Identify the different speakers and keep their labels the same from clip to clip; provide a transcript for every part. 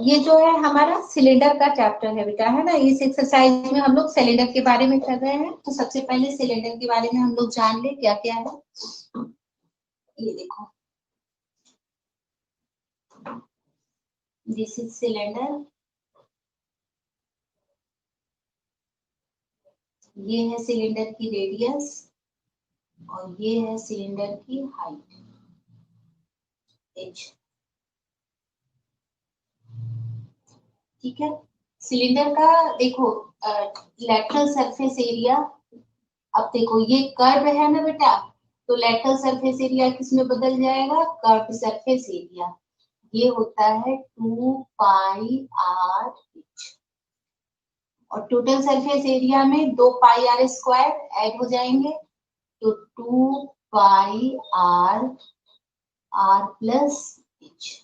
Speaker 1: ये जो है हमारा सिलेंडर का चैप्टर है बेटा, है ना। इस एक्सरसाइज में हम लोग सिलेंडर के बारे में कर रहे हैं। तो सबसे पहले सिलेंडर के बारे में हम लोग जान ले क्या क्या है। ये देखो, दिस इज सिलेंडर, ये है सिलेंडर की रेडियस और ये है सिलेंडर की हाइट एच। ठीक है, सिलेंडर का देखो लेटरल सरफेस एरिया। अब देखो ये कर्व है ना बेटा, तो लेटरल सरफेस एरिया किस में बदल जाएगा, कर्व सरफेस एरिया। ये होता है 2 पाई आर एच, और टोटल सरफेस एरिया में 2 पाई आर स्क्वायर ऐड हो जाएंगे, तो 2 पाई आर प्लस एच।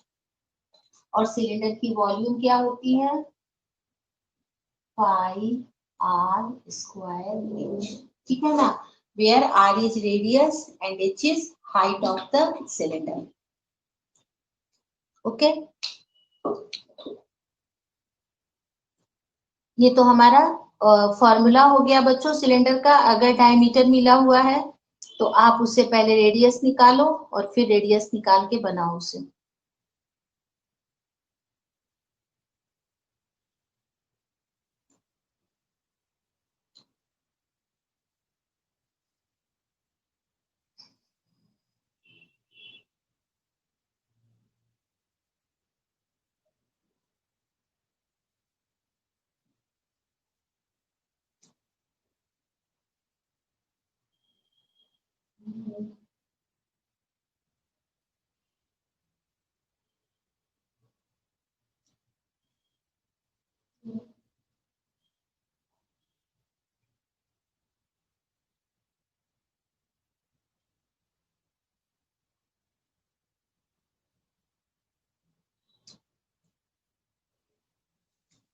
Speaker 1: और सिलेंडर की वॉल्यूम क्या होती है, पाई आर स्क्वायर एच। ठीक है ना, where r is radius and h is height of the cylinder. Okay, ये तो हमारा फॉर्मूला हो गया बच्चों सिलेंडर का। अगर डायमीटर मिला हुआ है तो आप उससे पहले रेडियस निकालो और फिर रेडियस निकाल के बनाओ उसे।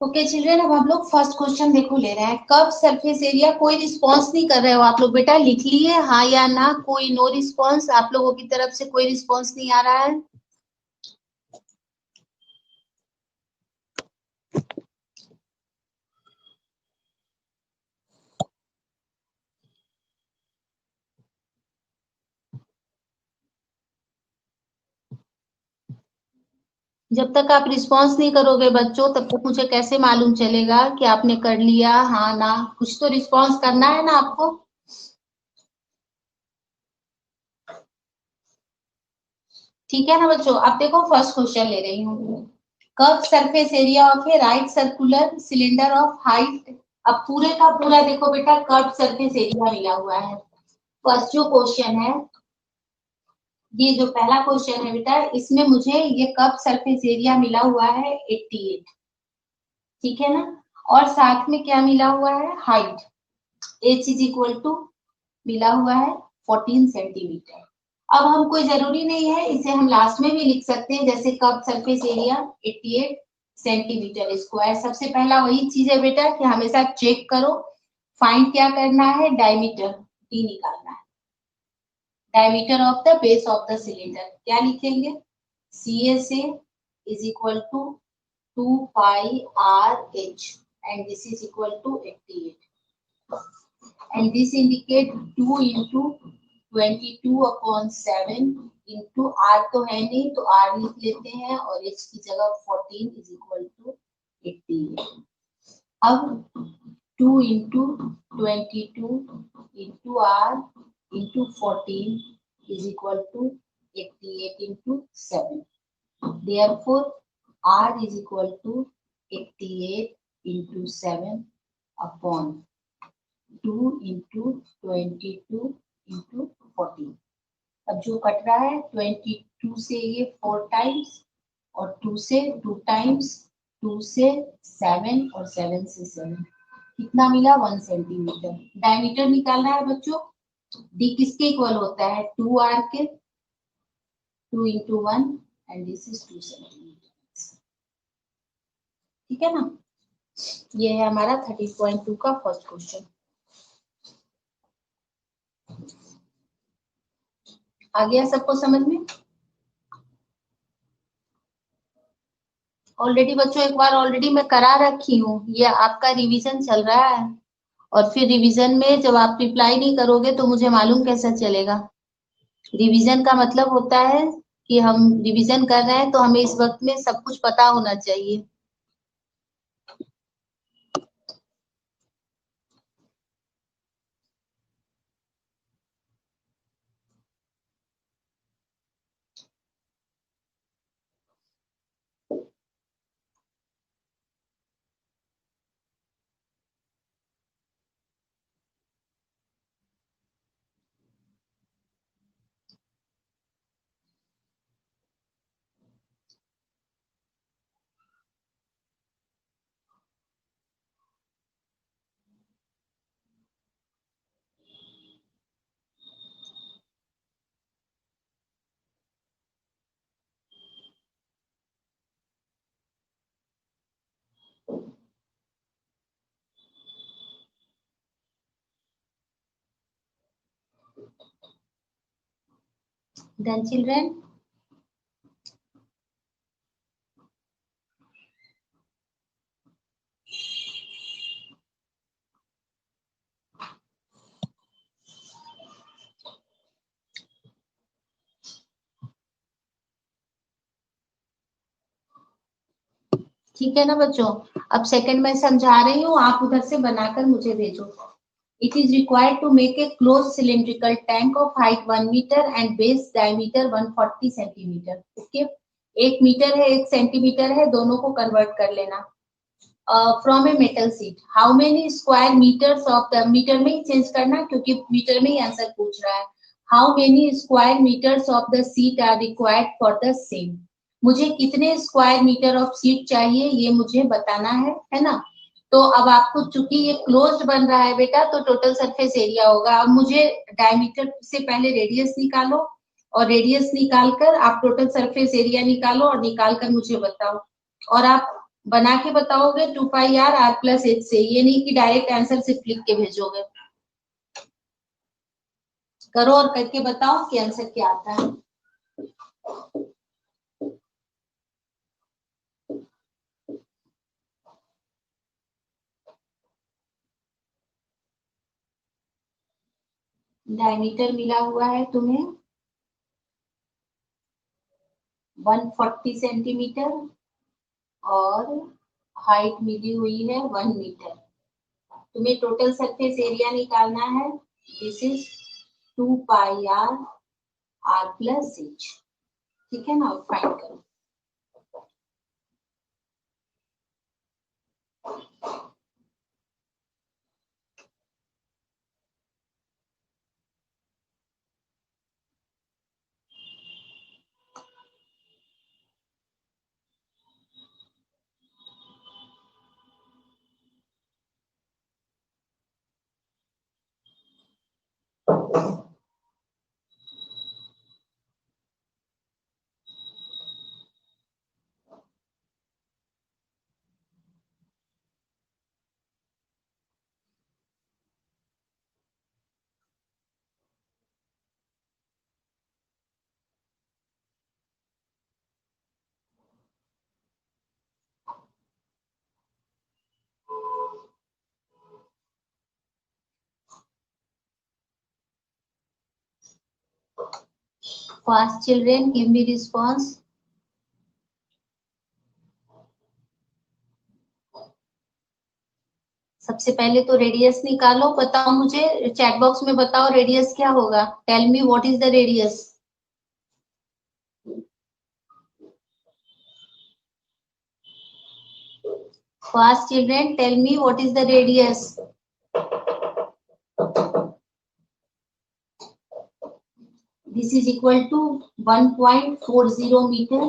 Speaker 1: ओके चिल्ड्रन, अब हम लोग फर्स्ट क्वेश्चन देखो ले रहे हैं। कर्व सरफेस एरिया, कोई रिस्पॉन्स नहीं कर रहे हो आप लोग बेटा, लिख लिए हाँ या ना, कोई नो रिस्पॉन्स, आप लोगों की तरफ से कोई रिस्पॉन्स नहीं आ रहा है। जब तक आप रिस्पॉन्स नहीं करोगे बच्चों, तब तक मुझे कैसे मालूम चलेगा कि आपने कर लिया हाँ ना। कुछ तो रिस्पॉन्स करना है ना आपको। ठीक है ना बच्चों, अब देखो फर्स्ट क्वेश्चन ले रही हूँ। Curve surface area of A right circular cylinder of height. अब पूरे का पूरा देखो बेटा कर्व सरफेस एरिया मिला हुआ है। फर्स्ट जो क्वेश्चन है, ये जो पहला क्वेश्चन है बेटा, इसमें मुझे ये कर्व सरफेस एरिया मिला हुआ है 88। ठीक है ना, और साथ में क्या मिला हुआ है, height h is equal to मिला हुआ है 14 सेंटीमीटर। अब हम कोई जरूरी नहीं है, इसे हम लास्ट में भी लिख सकते हैं, जैसे curve surface area 88 centimetre square. सबसे पहला वही चीज है बेटा कि हमेशा चेक करो, फाइंड क्या करना है, डायमीटर डी निकालना है, diameter of the base of the cylinder. क्या लिखेंगे, CSA is equal to 2 pi r h and this is equal to 88, and this indicate 2 into 22/7 into r तो है नहीं तो r लिख लेते हैं, और h की जगह 14 इज इक्वल टू 88। अब 2 into 22 into r into 14 is equal to 88 into 7. Therefore, r is equal to 88 into 7 upon 2 into 22 into 14। अब जो कट रहा है 22 से ये 4 टाइम्स, और 2 से 2 टाइम्स, 2 से 7 और 7 से 7, कितना मिला 1 सेंटीमीटर। डायमीटर निकालना है बच्चों, डी किसके इक्वल होता है, 2r के, 2 into 1 and this is 2 centimetre. ठीक है ना, ये है हमारा 30.2 का फर्स्ट क्वेश्चन। आ गया सबको समझ में। ऑलरेडी बच्चों एक बार ऑलरेडी मैं करा रखी हूँ, ये आपका रिवीजन चल रहा है। और फिर रिवीजन में जब आप रिप्लाई नहीं करोगे तो मुझे मालूम कैसा चलेगा। रिवीजन का मतलब होता है कि हम रिवीजन कर रहे हैं तो हमें इस वक्त में सब कुछ पता होना चाहिए। Done children? ठीक है ना बच्चों? अब सेकंड में समझा रही हूँ, आप उधर से बनाकर मुझे भेजो। It is required to make a closed cylindrical tank of height 1 meter and base diameter 140 centimeter. Okay, 1 metre है 1 सेंटीमीटर है, दोनों को कन्वर्ट कर लेना। From a metal sheet, how many square metres of the, metre में ही change करना क्योंकि मीटर में ही आंसर पूछ रहा है। How many square metres of the sheet are required for the same, मुझे कितने स्क्वायर मीटर ऑफ सीट चाहिए ये मुझे बताना है ना। तो अब आपको चूंकि ये क्लोज्ड बन रहा है बेटा, तो टोटल सरफेस एरिया होगा। अब मुझे डायमीटर से पहले रेडियस निकालो, और रेडियस निकालकर आप टोटल सरफेस एरिया निकालो और निकाल कर मुझे बताओ। और आप बना के बताओगे 2 pi r r plus H से, ये नहीं कि डायरेक्ट आंसर सिर्फ लिख के भेजोगे। करो और करके बताओ कि आंसर क्या आता है। डायमीटर मिला हुआ है तुम्हें 140 सेंटीमीटर और हाइट मिली हुई है 1 मीटर। तुम्हें टोटल सरफेस एरिया निकालना है, this is 2 pi r r plus h. ठीक है ना, फाइंड करो। Fast children, give me response. सबसे पहले तो रेडियस निकालो, बताओ मुझे चैट बॉक्स में, बताओ रेडियस क्या होगा। Tell me what is the radius. Fast children, tell me what is the radius. This is equal to 1.40 meter.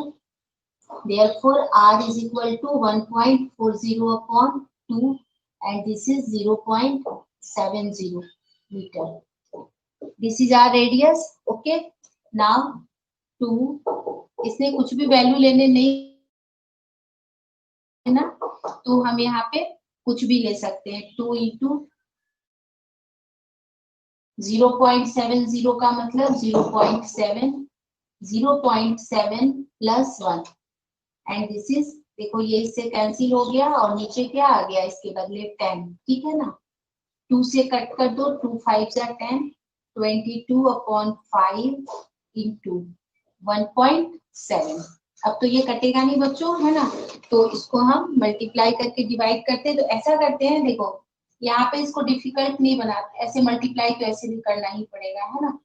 Speaker 1: Therefore, R is equal to 1.40 upon 2 and this is 0.70 meter. This is our radius. Okay. Now 2, इसने कुछ भी value लेने नहीं है ना, तो हम यहाँ पे कुछ भी ले सकते हैं। 2 इंटू 0.70 का मतलब 0.7 प्लस 1 एंड दिस इज देखो ये इससे कैंसिल हो गया और नीचे क्या आ गया इसके बदले 10, ठीक है ना। 2 से कट कर दो, 2 5 जा 10, 22/5 इंटू 1.7। अब तो ये कटेगा नहीं बच्चों, है ना, तो इसको हम मल्टीप्लाई करके डिवाइड करते हैं। तो ऐसा करते हैं, देखो यहाँ पे इसको डिफिकल्ट नहीं बनाते, ऐसे मल्टीप्लाई तो ऐसे भी करना ही पड़ेगा, है ना।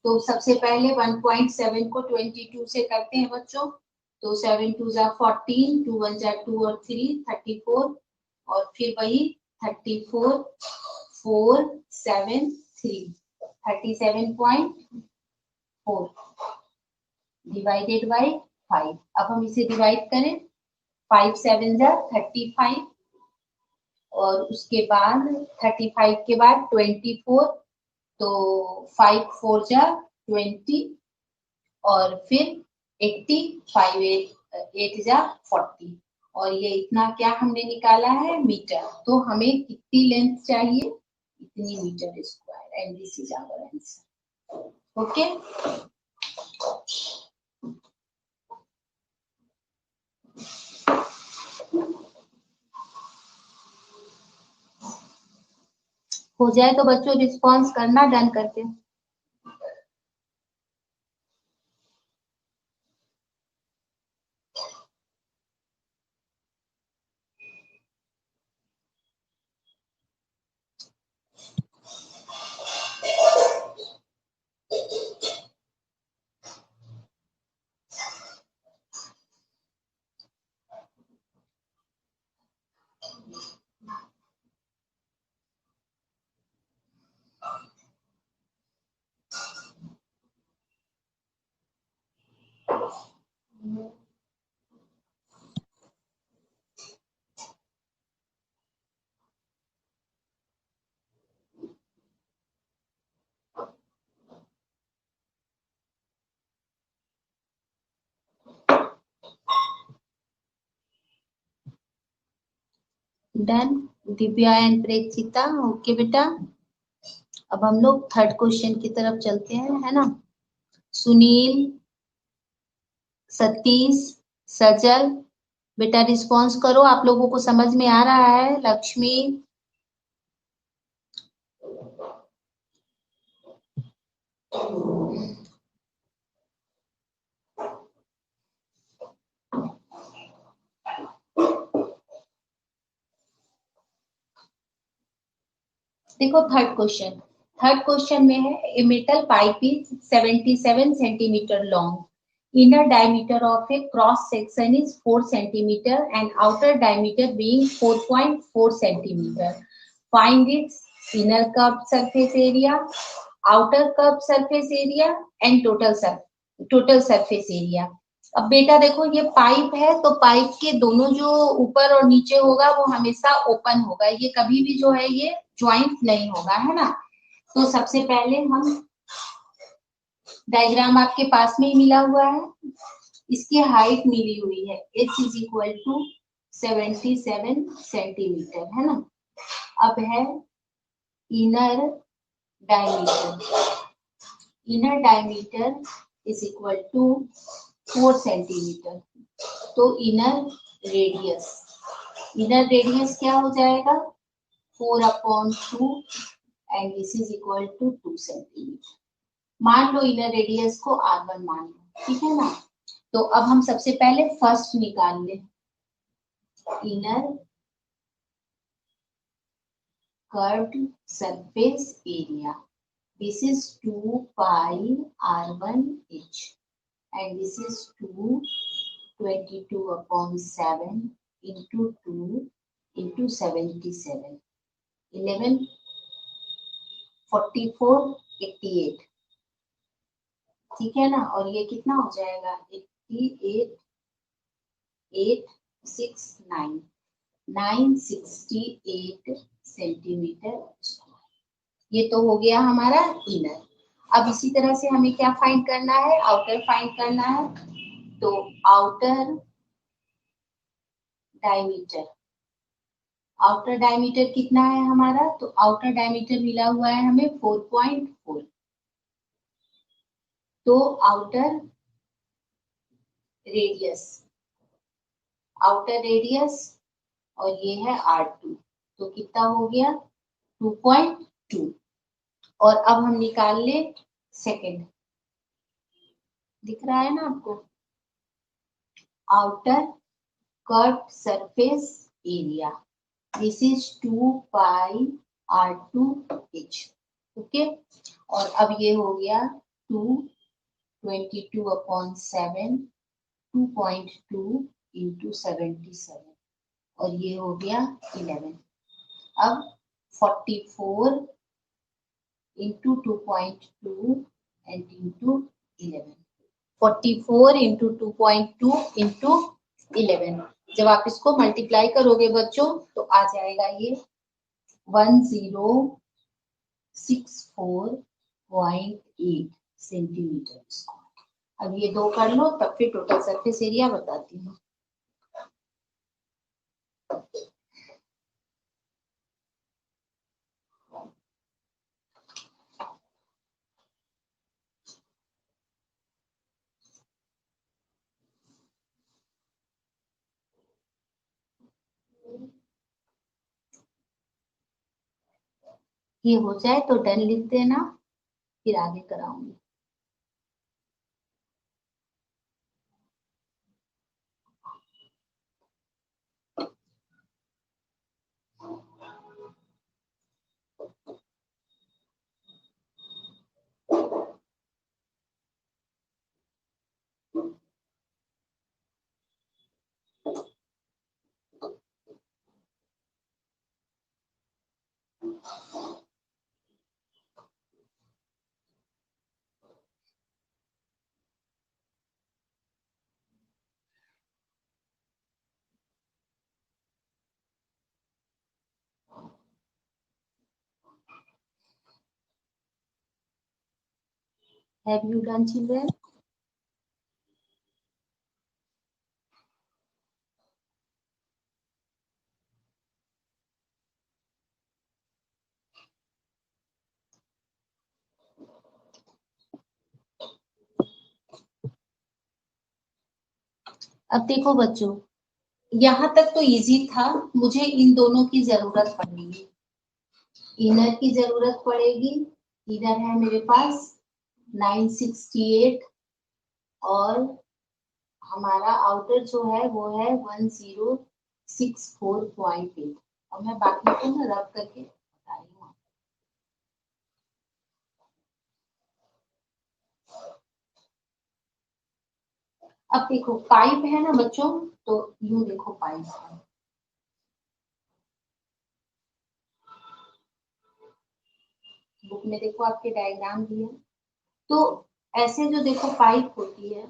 Speaker 1: तो सबसे पहले 1.7 को 22 से करते हैं बच्चों। तो 7 2 जा 14, 2 1 जा 2 और 3 34, और फिर वही 34 4 7 3 37.4 डिवाइडेड बाई 5। अब हम इसे डिवाइड करें, 5 7 जा 35, और उसके बाद 35 के बाद 24, तो 5 4 जा 20, और फिर 80, 5 8 जा 40, और ये इतना क्या हमने निकाला है, मीटर। तो हमें कितनी लेंथ चाहिए, इतनी metre square, and this is our answer. Okay, हो जाए तो बच्चों रिस्पॉन्स करना डन करके। Done, Divya and Prekshita, okay बेटा। अब हम लोग थर्ड क्वेश्चन की तरफ चलते हैं, है ना। सुनील, सतीश, सजल, बेटा रिस्पॉन्स करो, आप लोगों को समझ में आ रहा है। लक्ष्मी, देखो थर्ड क्वेश्चन में है, a metal pipe is 77 centimetre long, inner diameter of a cross section is 4 centimeter and outer diameter being 4.4 centimeter. Find its inner curved surface area, outer curved surface area and total surface area. अब बेटा देखो ये pipe है, तो pipe के दोनों जो ऊपर और नीचे होगा वो हमेशा ओपन होगा, ये कभी भी जो है ये ज्वाइंट नहीं होगा, है ना। तो सबसे पहले हम, डायग्राम आपके पास में ही मिला हुआ है, इसकी हाइट मिली हुई है, h is equal to 77 centimetre, है ना। अब है inner diameter is equal to 4 centimetre. तो इनर रेडियस क्या हो जाएगा, 4/2 and this is equal to 2 centimetre. मान लो इनर रेडियस को R1 मान लो, ठीक है ना। तो अब हम सबसे पहले फर्स्ट निकाल ले, inner curved surface area, this is 2 pi R1H and this is 22/7 into 2 into 77, 1144/88, ठीक है ना। और ये कितना हो जाएगा, 88,869 968 सेंटीमीटर स्क्वायर। ये तो हो गया हमारा इनर। अब इसी तरह से हमें क्या फाइंड करना है, आउटर फाइंड करना है। तो आउटर डायमीटर कितना है हमारा, तो आउटर डायमीटर मिला हुआ है हमें 4.4। तो आउटर रेडियस आउटर रेडियस और ये है R2, तो कितना हो गया 2.2। और अब हम निकाल ले सेकेंड, दिख रहा है ना आपको, outer curve surface area, this is 2 pi R2H। Okay, और अब ये हो गया 22/7 2.2 इंटू 77 और ये हो गया 11। अब 44 into 2.2 and into 11, 44 into 2.2 into 11। जब आप इसको मल्टीप्लाई करोगे बच्चों तो आ जाएगा ये 1064.8 सेंटीमीटर स्क्वायर। अब ये दो कर लो तब फिर टोटल सरफेस एरिया बताती हूँ। ये हो जाए तो डन लिख देना, फिर आगे कराऊंगी। Have you done, children? अब देखो बच्चों, यहाँ तक तो इजी था, मुझे इन दोनों की जरूरत पड़ेगी, इनर की जरूरत पड़ेगी। इनर है मेरे पास 968 और हमारा आउटर जो है वो है 1064.8। अब मैं बाकी को ना रब करके बता रही हूँ। अब देखो पाइप है ना बच्चों, तो यूं देखो पाइप है, बुक में देखो आपके डायग्राम दिए, तो ऐसे जो देखो पाइप होती है,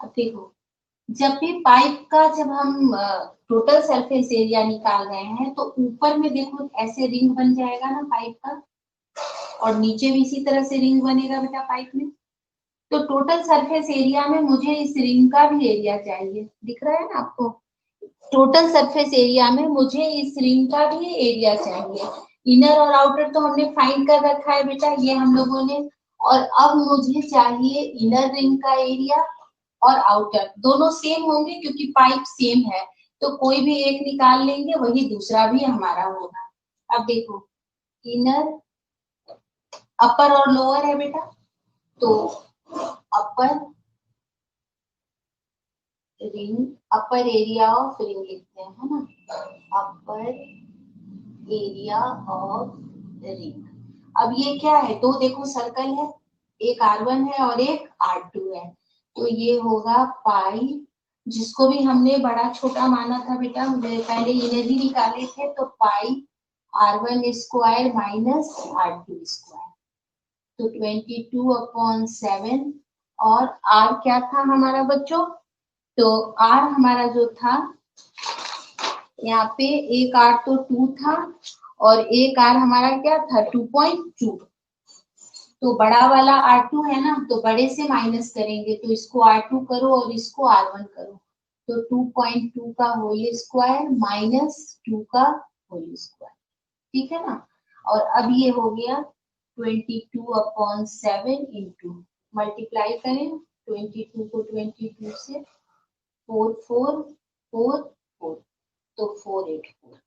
Speaker 1: अब देखो जब भी पाइप का जब हम टोटल सरफेस एरिया निकाल रहे हैं तो ऊपर में देखो ऐसे रिंग बन जाएगा ना पाइप का, और नीचे भी इसी तरह से रिंग बनेगा बेटा पाइप में। तो टोटल सरफेस एरिया में मुझे इस रिंग का भी एरिया चाहिए, दिख रहा है ना आपको, टोटल सरफेस एरिया में मुझे इस रिंग का भी एरिया चाहिए। इनर और आउटर तो हमने फाइंड कर रखा है बेटा, ये हम लोगों ने, और अब मुझे चाहिए इनर रिंग का एरिया और आउटर, दोनों सेम होंगे क्योंकि पाइप सेम है, तो कोई भी एक निकाल लेंगे वही दूसरा भी हमारा होगा। अब देखो इनर, अपर और लोअर है बेटा, तो upper ring, upper area of ring लिखते हैं, है ना, अपर एरिया ऑफ रिंग। अब ये क्या है, दो देखो सर्कल है, एक R1 है और एक R2 है, तो ये होगा पाई, जिसको भी हमने बड़ा छोटा माना था बेटा, पहले इनर ही निकाले थे, तो पाई R1 square minus R2 square, तो 22/7। और R क्या था हमारा बच्चों, तो R हमारा जो था यहाँ पे एक R तो 2 था और एक R हमारा क्या था 2.2, तो बड़ा वाला R2 है ना, तो बड़े से माइनस करेंगे, तो इसको R2 करो और इसको R1 करो, तो 2.2 का होल स्क्वायर माइनस 2 का होल स्क्वायर, ठीक है ना। और अब ये हो गया 22/7 इंटू, मल्टीप्लाई करें 22 को 22 से, 4 4 4 4, तो 484,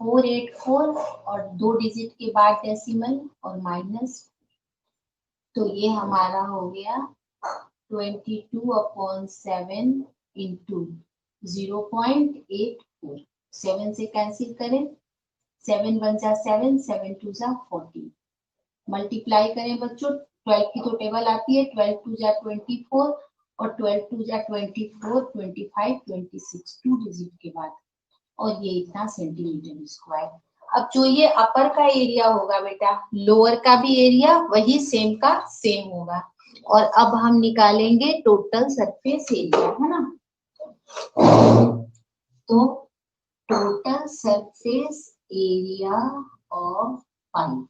Speaker 1: 484 और 2 डिजिट के बाद डेसिमल और माइनस, तो ये हमारा हो गया 22/7 इंटू 0.84, 7 से कैंसिल करें, 7 1 जा 7, 7 2 जा 40, मल्टीप्लाई करें बच्चों, 12 की तो टेबल आती है, 12 2 जा 24 और 12 2 जा 24, 25, 26, 2 डिजिट के बाद, और ये इतना सेंटीमीटर स्क्वायर। अब जो ये अपर का एरिया होगा बेटा, लोअर का भी एरिया वही सेम का सेम होगा। और अब हम निकालेंगे टोटल सरफेस एरिया, है ना। तो total surface area of pipe,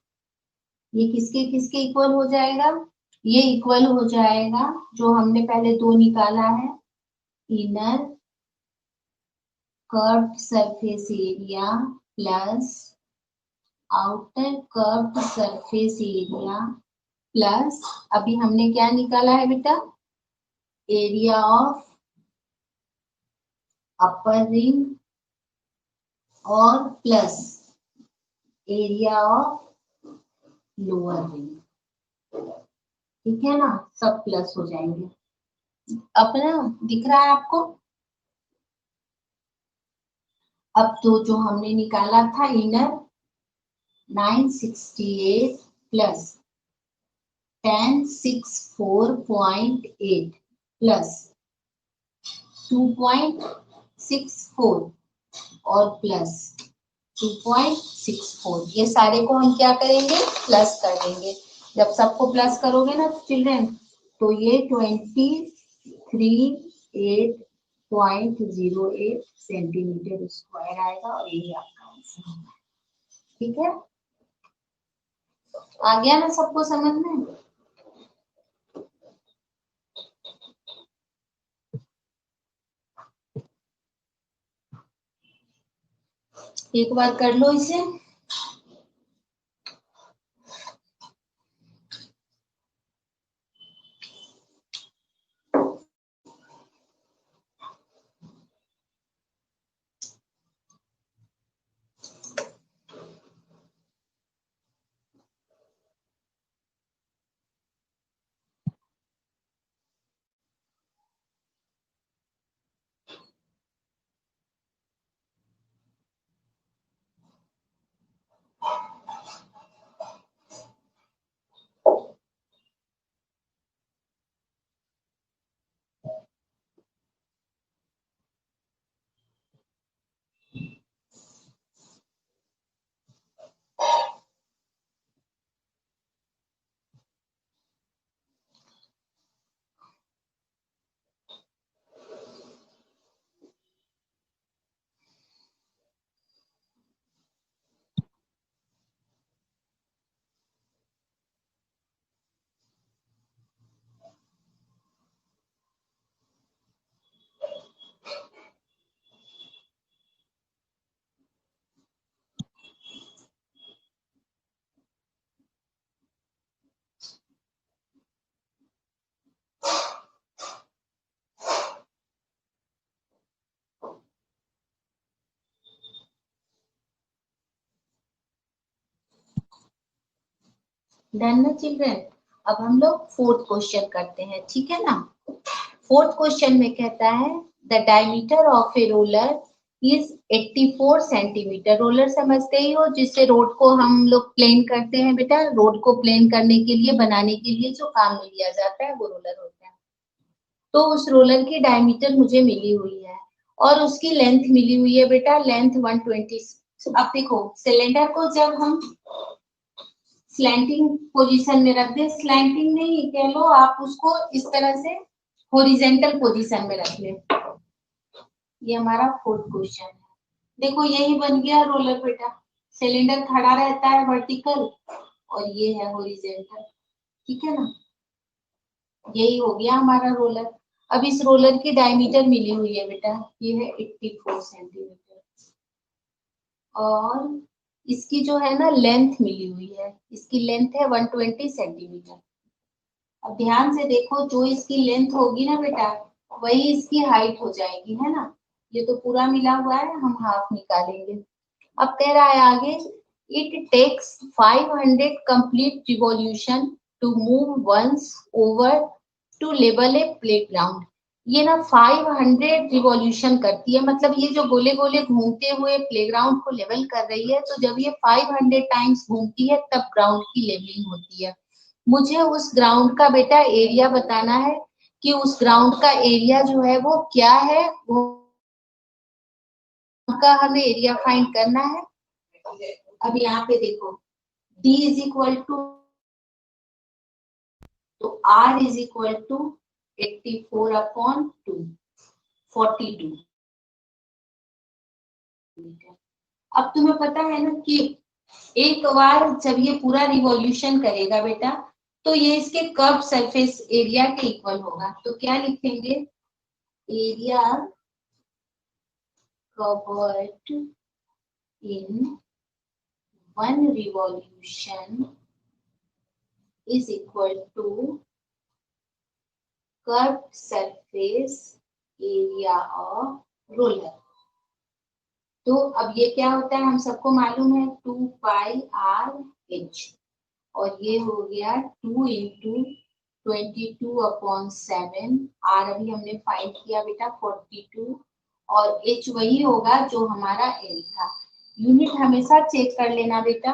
Speaker 1: ये किसके किसके इक्वल हो जाएगा, ये इक्वल हो जाएगा जो हमने पहले 2 निकाला है, inner curved surface area plus outer curved surface area plus, अभी हमने क्या निकाला है बेटा, एरिया ऑफ अपर रिंग और plus area of lower ring, ठीक है ना, सब प्लस हो जाएंगे। अपना दिख रहा है आपको। अब तो जो हमने निकाला था इनर 968 प्लस 1064.8 प्लस 2.64 और प्लस 2.64, ये सारे को हम क्या करेंगे, प्लस कर देंगे। जब सबको प्लस करोगे ना चिल्ड्रन, तो ये 23.08 सेंटीमीटर स्क्वायर आएगा, और यही आपका आंसर होगा, ठीक है। आ गया ना सबको समझ में। एक बार कर लो इसे। डन ना चिल्ड्रन। अब हम लोग 4th क्वेश्चन करते हैं, ठीक है ना। 4th क्वेश्चन में कहता है the diameter of a roller is 84 centimetre. Roller समझते ही हो, जिससे रोड को हम लोग प्लेन करते हैं बेटा, रोड को प्लेन करने के लिए, बनाने के लिए जो काम में लिया जाता है वो रोलर होता है। तो उस रोलर की डायमीटर मुझे मिली हुई है और उसकी लेंथ मिली हुई है बेटा, लेंथ 120। अब देखो सिलेंडर को जब हम स्लैंटिंग पोजीशन में रख दे, स्लैंटिंग नहीं कह लो आप उसको, इस तरह से हॉरिजेंटल पोजीशन में रख ले। ये हमारा 4th क्वेश्चन है। देखो यही बन गया रोलर बेटा, सिलेंडर खड़ा रहता है वर्टिकल और ये है हॉरिजेंटल, ठीक है ना। यही हो गया हमारा रोलर। अब इस रोलर की डायमीटर मिली हुई है बेटा, ये है 84 सेंटीमीटर, और इसकी जो है ना लेंथ मिली हुई है, इसकी लेंथ है 120 सेंटीमीटर। अब ध्यान से देखो, जो इसकी लेंथ होगी ना बेटा, वही इसकी हाइट हो जाएगी, है ना। ये तो पूरा मिला हुआ है, हम हाफ निकालेंगे। अब कह रहा है आगे, it takes 500 complete revolution to move once over to level a playground. ये ना 500 रिवॉल्यूशन करती है, मतलब ये जो गोले गोले घूमते हुए प्लेग्राउंड को लेवल कर रही है, तो जब ये 500 टाइम्स घूमती है तब ग्राउंड की लेवलिंग होती है। मुझे उस ग्राउंड का बेटा एरिया बताना है, कि उस ग्राउंड का एरिया जो है वो क्या है, वो का हमें एरिया फाइंड करना है। अब यहाँ पे देखो, D इज इक्वल टू, तो R is equal to 84 upon 2, 42। अब तुम्हें पता है ना कि एक बार जब ये पूरा रिवॉल्यूशन करेगा बेटा, तो ये इसके कर्व सरफेस एरिया के इक्वल होगा। तो क्या लिखेंगे, area covered in one revolution is equal to curved surface area of roller। तो अब ये क्या होता है, हम सबको मालूम है 2 पाई आर एच, और ये हो गया 2 इंटू 22 अपॉन 7। आर अभी हमने फाइंड किया बेटा 42, और एच वही होगा जो हमारा एल था। यूनिट हमेशा चेक कर लेना बेटा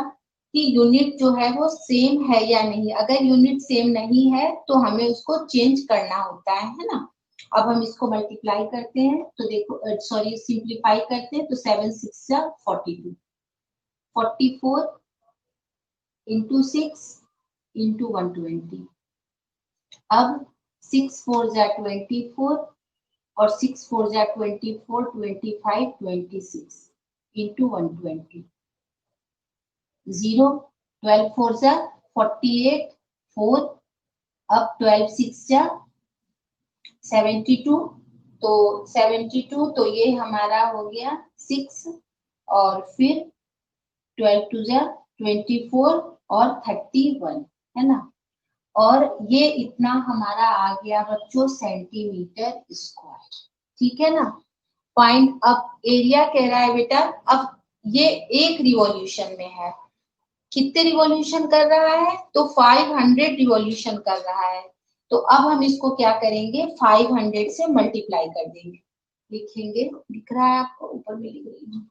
Speaker 1: कि यूनिट जो है वो सेम है या नहीं। अगर यूनिट सेम नहीं है तो हमें उसको चेंज करना होता है ना। अब हम इसको मल्टीप्लाई करते हैं, तो देखो सॉरी सिंप्लीफाई करते हैं, तो 7 6 जा 42, 44 इंटू 6 इंटू 120। अब 6 4 जा 24, और 6 4 जा 24, 25 26 इंटू 120, 0 12 4 जा 48, 4, अब 12 6 जा 72, तो 72, तो ये हमारा हो गया 6, और फिर 12 टू जा 24 और 31, है ना। और ये इतना हमारा आ गया बच्चों सेंटीमीटर स्क्वायर, ठीक है ना। फाइंड अब एरिया कह रहा है बेटा। अब ये एक रिवॉल्यूशन में है, कितने रिवॉल्यूशन कर रहा है, तो 500 रिवॉल्यूशन कर रहा है। तो अब हम इसको क्या करेंगे, 500 से मल्टीप्लाई कर देंगे। लिखेंगे, दिख रहा है आपको, ऊपर में लिख रही हूँ,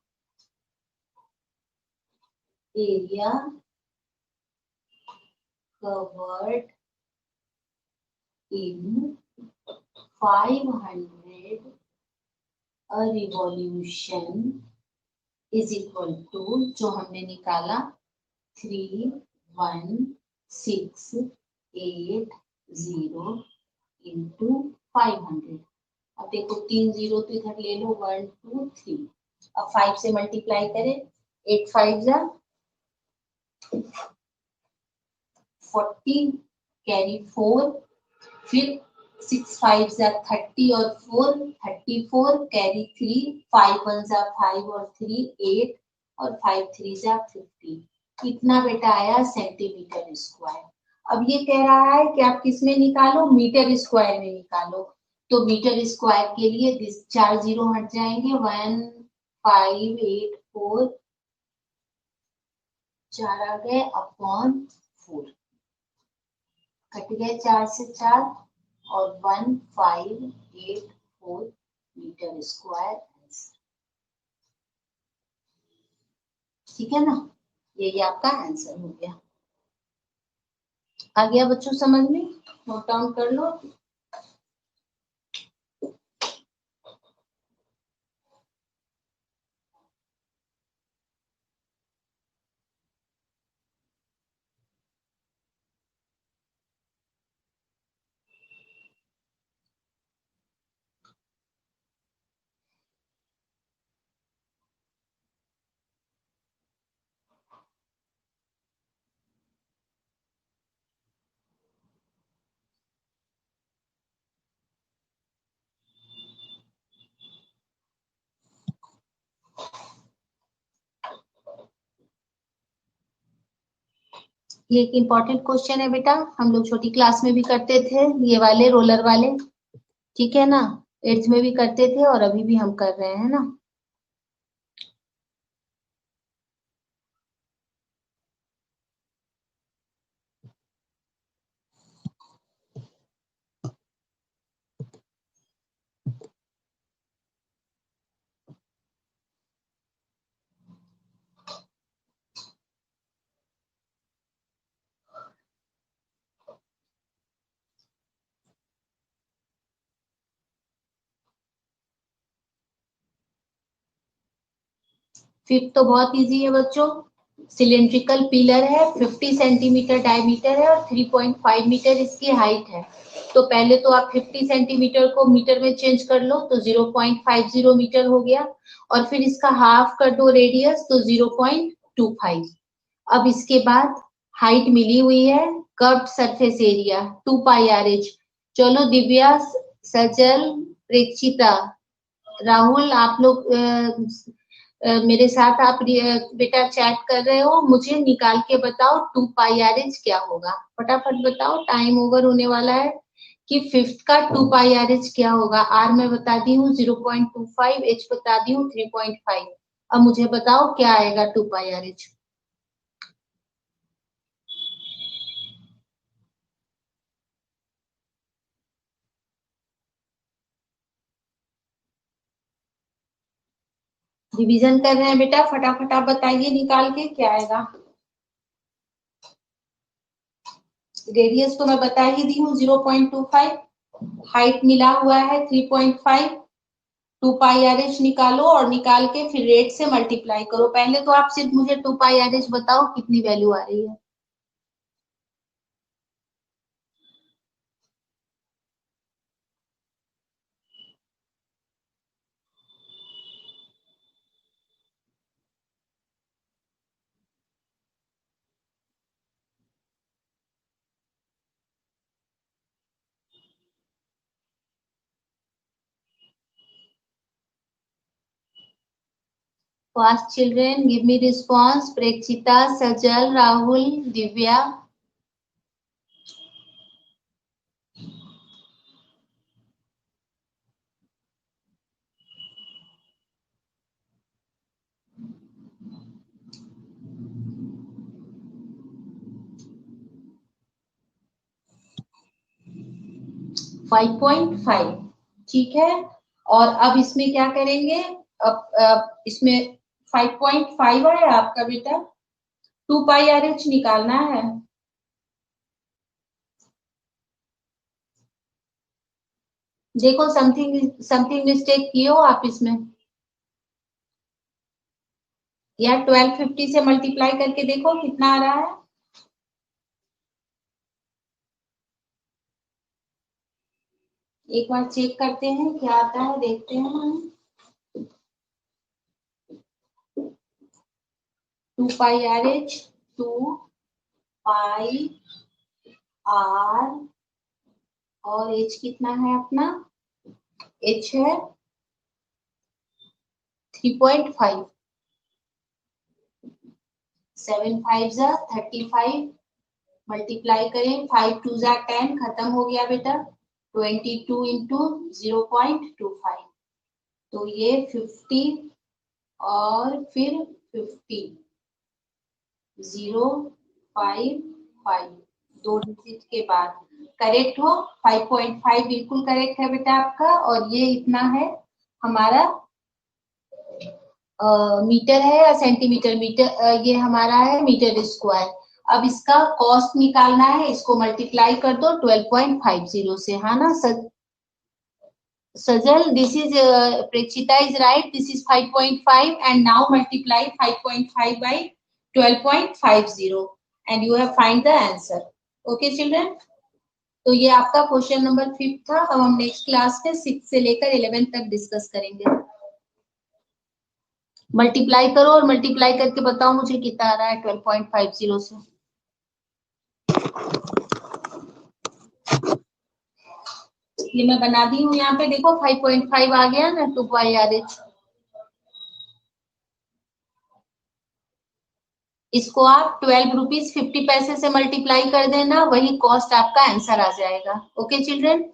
Speaker 1: area covered in 500 a revolution is equal to, जो हमने निकाला 3160 इंटू 500। अब देखो 3 जीरो तो इधर ले लो, 1 2 3। अब 5 से मल्टीप्लाई करें, 8 5 जा 40, कैरी 4, फिर 6 5 जा 30 और 4 34, कैरी 3, 5 1 जा 5 और 3 8, और 5 3 जा 50। कितना बेटा आया, सेंटीमीटर स्क्वायर। अब ये कह रहा है कि आप किस में निकालो, मीटर स्क्वायर में निकालो। तो मीटर स्क्वायर के लिए 4 जीरो हट जाएंगे, 1 5 8 4, 4 आ गए अपॉन 4, कट गए 4 से 4, और 1584 मीटर स्क्वायर। ठीक है ना, ये आपका आंसर हो गया। आ गया बच्चों समझ में, नोट डाउन कर लो। ये एक इम्पॉर्टेंट क्वेश्चन है बेटा, हम लोग छोटी क्लास में भी करते थे, ये वाले रोलर वाले, ठीक है ना, 8th में भी करते थे और अभी भी हम कर रहे हैं ना। फिफ्थ तो बहुत इजी है बच्चों, सिलेंड्रिकल पिलर है, 50 सेंटीमीटर डायमीटर है और 3.5 मीटर इसकी हाइट है। तो पहले तो आप 50 सेंटीमीटर को मीटर में चेंज कर लो तो 0.50 मीटर हो गया, और फिर इसका हाफ कर दो रेडियस तो 0.25। अब इसके बाद हाइट मिली हुई है, curved surface area 2 pi r H. चलो दिव्या, सजल, प्रेक्षिता, राहुल, आप लोग मेरे साथ आप बेटा चैट कर रहे हो, मुझे निकाल के बताओ 2 पाई आर एच क्या होगा, फटाफट बताओ, टाइम ओवर होने वाला है। कि फिफ्थ का 2 पाई आर एच क्या होगा, आर में बता दी हूँ 0.25, एच बता दी हूँ 3.5। अब मुझे बताओ क्या आएगा 2 पाई आर एच। रिवीजन कर रहे हैं बेटा, फटाफट आप बताइए निकाल के क्या आएगा। रेडियस तो मैं बता ही दी हूँ 0.25, हाइट मिला हुआ है 3.5, 2 पाई आर एच निकालो और निकाल के फिर रेट से मल्टीप्लाई करो। पहले तो आप सिर्फ मुझे 2 पाई आर एच बताओ कितनी वैल्यू आ रही है। Fast children, give me response. Prekshita, Sajal, Rahul, Divya. Five point five, ठीक है। और अब इसमें क्या करेंगे, अब इसमें 5.5 है आपका बेटा, 2 पाई आर एच निकालना है। देखो समथिंग समथिंग मिस्टेक किए हो आप इसमें, या 1250 से मल्टीप्लाई करके देखो कितना आ रहा है। एक बार चेक करते हैं क्या आता है, देखते हैं हम। 2 pi r H, 2 pi are, और एच कितना है अपना, एच है 3.5, 7 5 जा 35, मल्टीप्लाई करें, 5 2 जा 10, खत्म हो गया बेटा, 22 इंटू 0.25, तो ये 50 और फिर 50, 0.5 दो डिजिट के बाद, करेक्ट हो, 5.5 बिल्कुल करेक्ट है बेटा आपका। और ये इतना है हमारा मीटर है या सेंटीमीटर, मीटर ये हमारा है मीटर स्क्वायर। अब इसका कॉस्ट निकालना है, इसको मल्टीप्लाई कर दो 12.50 से, हाँ ना Sajal, this is Prekshita is right, this is 5.5 and now multiply 5.5 by 12.50 and you have find the answer. Okay children, तो ये आपका क्वेश्चन नंबर 5 था। अब हम नेक्स्ट क्लास में 6 से लेकर 11 तक डिस्कस करेंगे। मल्टीप्लाई करो और मल्टीप्लाई करके बताओ मुझे कितना आ रहा है 12.50 से। ये मैं बना दी हूँ यहाँ पे, देखो 5.5 आ गया ना 2 पाई आर एच। इसको आप 12 रुपीज 50 पैसे से मल्टीप्लाई कर देना, वही कॉस्ट आपका आंसर आ जाएगा। Okay children,